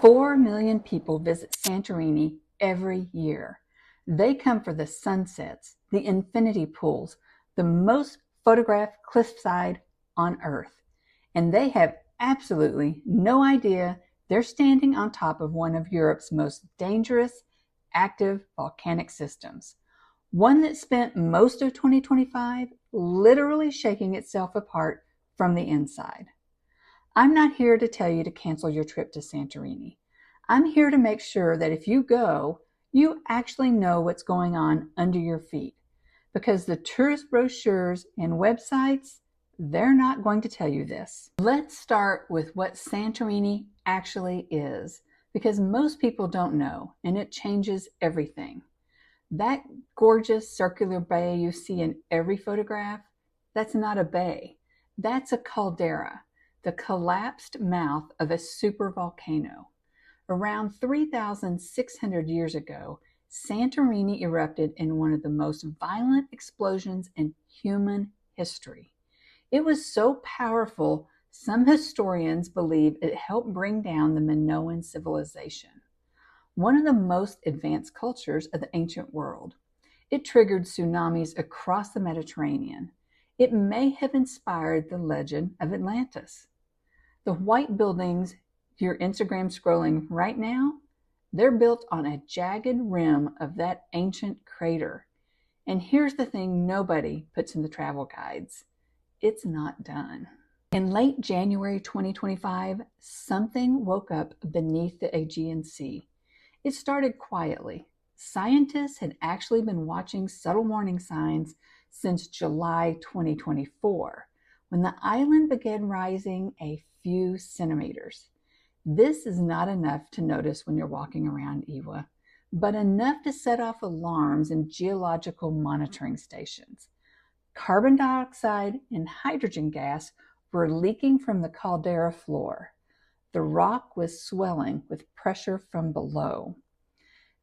4 million people visit Santorini every year. They come for the sunsets, the infinity pools, the most photographed cliffside on Earth. And they have absolutely no idea they're standing on top of one of Europe's most dangerous active volcanic systems. One that spent most of 2025 literally shaking itself apart from the inside. I'm not here to tell you to cancel your trip to Santorini. I'm here to make sure that if you go, you actually know what's going on under your feet. Because the tourist brochures and websites, they're not going to tell you this. Let's start with what Santorini actually is, because most people don't know, and it changes everything. That gorgeous circular bay you see in every photograph, that's not a bay. That's a caldera, the collapsed mouth of a supervolcano. Around 3,600 years ago, Santorini erupted in one of the most violent explosions in human history. It was so powerful, some historians believe it helped bring down the Minoan civilization, one of the most advanced cultures of the ancient world. It triggered tsunamis across the Mediterranean. It may have inspired the legend of Atlantis. The white buildings you're Instagram scrolling right now, they're built on a jagged rim of that ancient crater. And here's the thing nobody puts in the travel guides. It's not done. In late January 2025, something woke up beneath the Aegean Sea. It started quietly. Scientists had actually been watching subtle warning signs since July 2024, when the island began rising a few centimeters. This is not enough to notice when you're walking around Iwa, but enough to set off alarms in geological monitoring stations. Carbon dioxide and hydrogen gas were leaking from the caldera floor. The rock was swelling with pressure from below.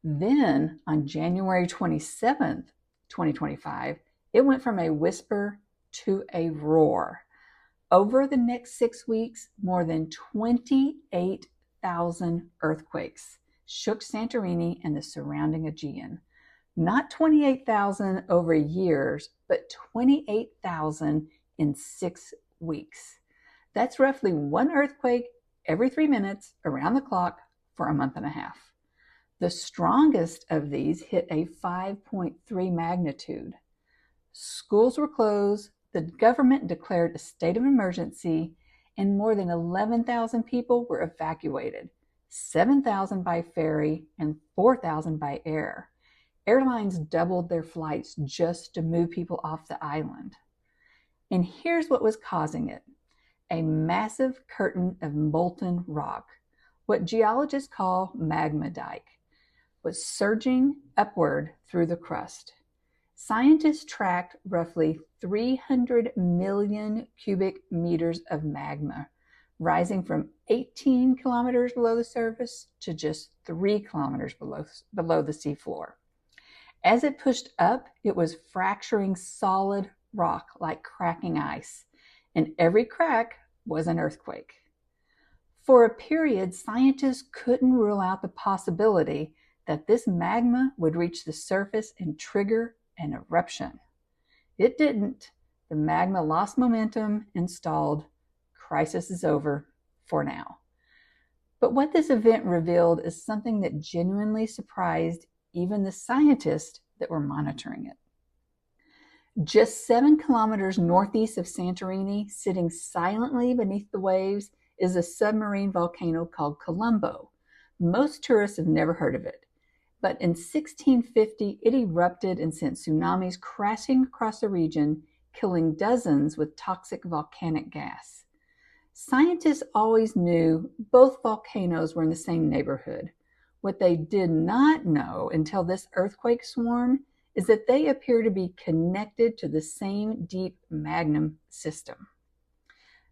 Then, on January 27th, 2025, it went from a whisper to a roar. Over the next 6 weeks, more than 28,000 earthquakes shook Santorini and the surrounding Aegean. Not 28,000 over years, but 28,000 in 6 weeks. That's roughly one earthquake every 3 minutes around the clock for a month and a half. The strongest of these hit a 5.3 magnitude. Schools were closed, the government declared a state of emergency, and more than 11,000 people were evacuated, 7,000 by ferry and 4,000 by air. Airlines doubled their flights just to move people off the island. And here's what was causing it: a massive curtain of molten rock, what geologists call magma dike, was surging upward through the crust. Scientists tracked roughly 300 million cubic meters of magma, rising from 18 kilometers below the surface to just 3 kilometers below the seafloor. As it pushed up, it was fracturing solid rock like cracking ice, and every crack was an earthquake. For a period, scientists couldn't rule out the possibility that this magma would reach the surface and trigger an eruption. It didn't. The magma lost momentum and stalled. Crisis is over for now. But what this event revealed is something that genuinely surprised even the scientists that were monitoring it. Just 7 kilometers northeast of Santorini, sitting silently beneath the waves, is a submarine volcano called Kolumbo. Most tourists have never heard of it. But in 1650, it erupted and sent tsunamis crashing across the region, killing dozens with toxic volcanic gas. Scientists always knew both volcanoes were in the same neighborhood. What they did not know until this earthquake swarm is that they appear to be connected to the same deep magma system.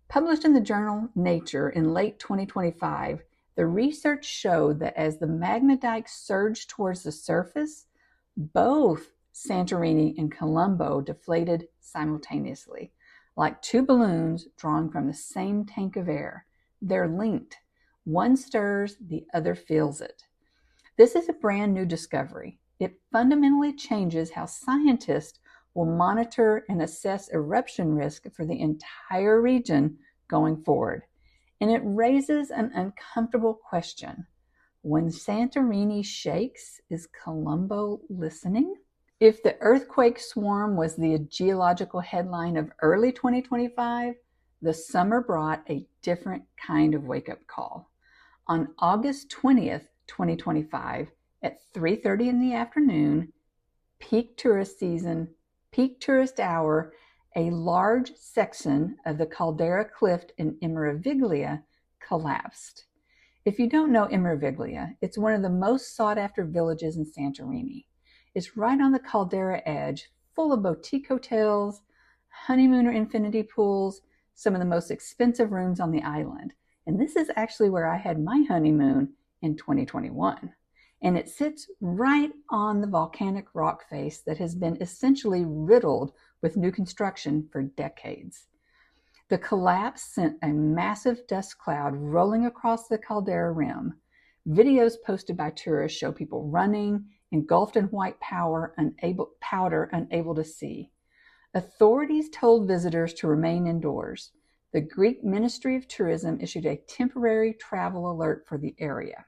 Published in the journal Nature in late 2025, the research showed that as the magma dike surged towards the surface, both Santorini and Kolumbo deflated simultaneously, like two balloons drawn from the same tank of air. They're linked. One stirs, the other feels it. This is a brand new discovery. It fundamentally changes how scientists will monitor and assess eruption risk for the entire region going forward. And it raises an uncomfortable question. When Santorini shakes, is Kolumbo listening? If the earthquake swarm was the geological headline of early 2025, the summer brought a different kind of wake-up call. On August 20th, 2025, at 3:30 in the afternoon, peak tourist season, peak tourist hour, a large section of the caldera cliff in Imerovigli collapsed. If you don't know Imerovigli, it's one of the most sought-after villages in Santorini. It's right on the caldera edge, full of boutique hotels, honeymooner infinity pools, some of the most expensive rooms on the island. And this is actually where I had my honeymoon in 2021. And it sits right on the volcanic rock face that has been essentially riddled with new construction for decades. The collapse sent a massive dust cloud rolling across the caldera rim. Videos posted by tourists show people running, engulfed in white powder, unable to see. Authorities told visitors to remain indoors. The Greek Ministry of Tourism issued a temporary travel alert for the area.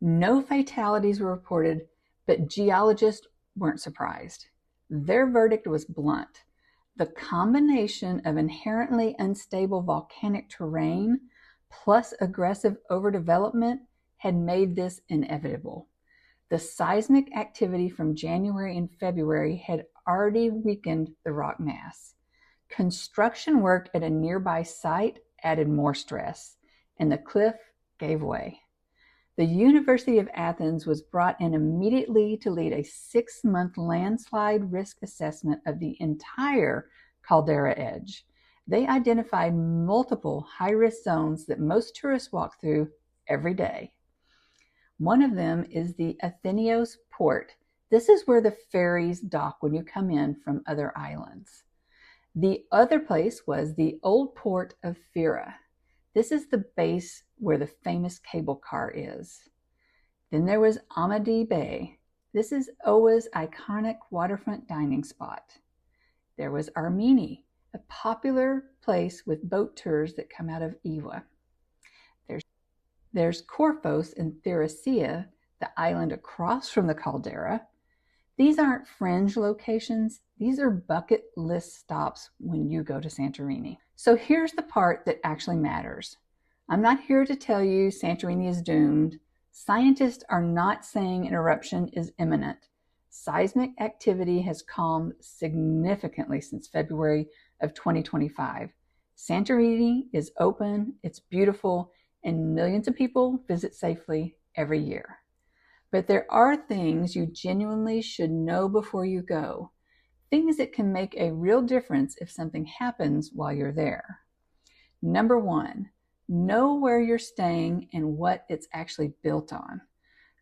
No fatalities were reported, but geologists weren't surprised. Their verdict was blunt. The combination of inherently unstable volcanic terrain plus aggressive overdevelopment had made this inevitable. The seismic activity from January and February had already weakened the rock mass. Construction work at a nearby site added more stress, and the cliff gave way. The University of Athens was brought in immediately to lead a 6-month landslide risk assessment of the entire caldera edge. They identified multiple high-risk zones that most tourists walk through every day. One of them is the Athenios port. This is where the ferries dock when you come in from other islands. The other place was the old port of Fira. This is the base where the famous cable car is. Then there was Amadi Bay. This is Oa's iconic waterfront dining spot. There was Armeni, a popular place with boat tours that come out of Iwa. There's Korphos in Thracia, the island across from the caldera. These aren't fringe locations. These are bucket list stops when you go to Santorini. So here's the part that actually matters. I'm not here to tell you Santorini is doomed. Scientists are not saying an eruption is imminent. Seismic activity has calmed significantly since February of 2025. Santorini is open, it's beautiful, and millions of people visit safely every year. But there are things you genuinely should know before you go. Things that can make a real difference if something happens while you're there. Number 1, know where you're staying and what it's actually built on.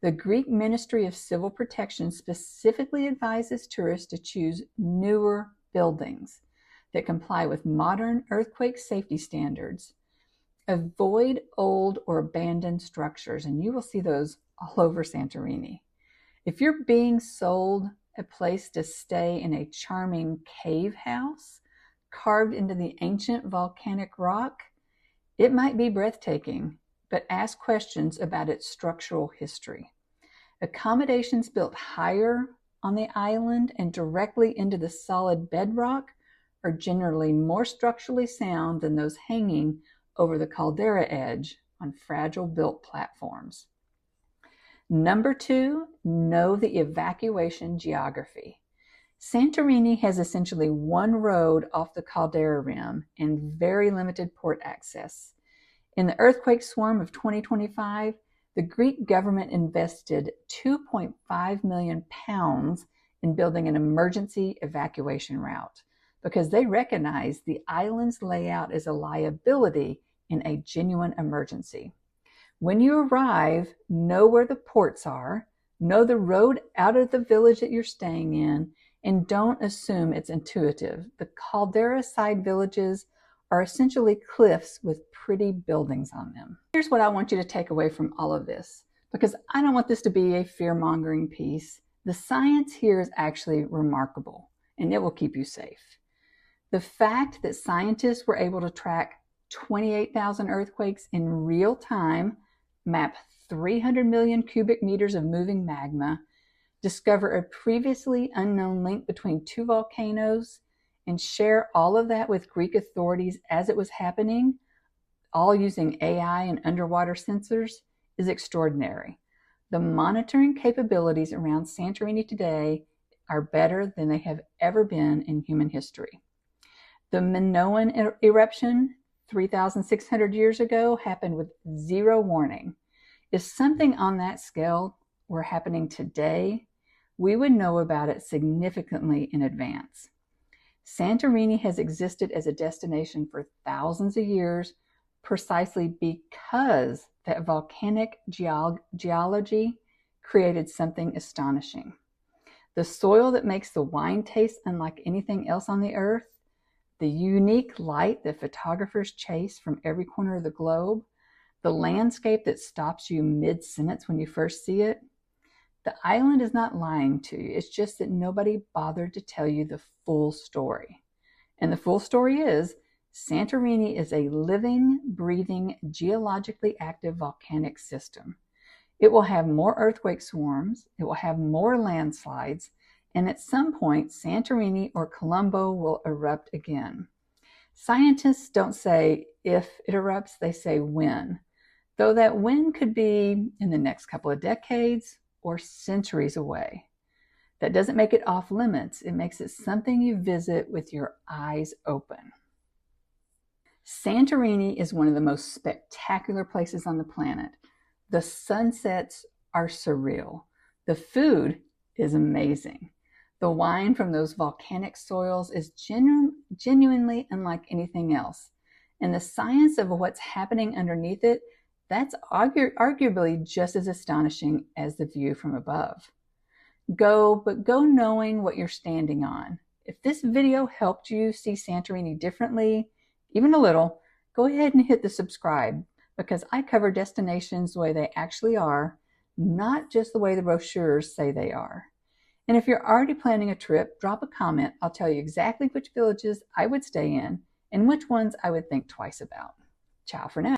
The Greek Ministry of Civil Protection specifically advises tourists to choose newer buildings that comply with modern earthquake safety standards. Avoid old or abandoned structures, and you will see those all over Santorini. If you're being sold a place to stay in a charming cave house carved into the ancient volcanic rock, it might be breathtaking, but ask questions about its structural history. Accommodations built higher on the island and directly into the solid bedrock are generally more structurally sound than those hanging over the caldera edge on fragile built platforms. Number 2, know the evacuation geography. Santorini has essentially one road off the caldera rim and very limited port access. In the earthquake swarm of 2025, the Greek government invested £2.5 million in building an emergency evacuation route because they recognize the island's layout is a liability in a genuine emergency. When you arrive, know where the ports are, know the road out of the village that you're staying in, and don't assume it's intuitive. The caldera side villages are essentially cliffs with pretty buildings on them. Here's what I want you to take away from all of this, because I don't want this to be a fear-mongering piece. The science here is actually remarkable, and it will keep you safe. The fact that scientists were able to track 28,000 earthquakes in real time, map 300 million cubic meters of moving magma, discover a previously unknown link between two volcanoes, and share all of that with Greek authorities as it was happening, all using AI and underwater sensors, is extraordinary. The monitoring capabilities around Santorini today are better than they have ever been in human history. The Minoan eruption 3,600 years ago happened with zero warning. If something on that scale were happening today, we would know about it significantly in advance. Santorini has existed as a destination for thousands of years precisely because that volcanic geology created something astonishing. The soil that makes the wine taste unlike anything else on the earth, the unique light that photographers chase from every corner of the globe, the landscape that stops you mid-sentence when you first see it. The island is not lying to you. It's just that nobody bothered to tell you the full story. And the full story is Santorini is a living, breathing, geologically active volcanic system. It will have more earthquake swarms, it will have more landslides, and at some point, Santorini or Kolumbo will erupt again. Scientists don't say if it erupts, they say when, though that when could be in the next couple of decades or centuries away. That doesn't make it off limits. It makes it something you visit with your eyes open. Santorini is one of the most spectacular places on the planet. The sunsets are surreal. The food is amazing. The wine from those volcanic soils is genuinely unlike anything else. And the science of what's happening underneath it, that's arguably just as astonishing as the view from above. Go knowing what you're standing on. If this video helped you see Santorini differently, even a little, go ahead and hit the subscribe, because I cover destinations the way they actually are, not just the way the brochures say they are. And if you're already planning a trip, drop a comment. I'll tell you exactly which villages I would stay in and which ones I would think twice about. Ciao for now.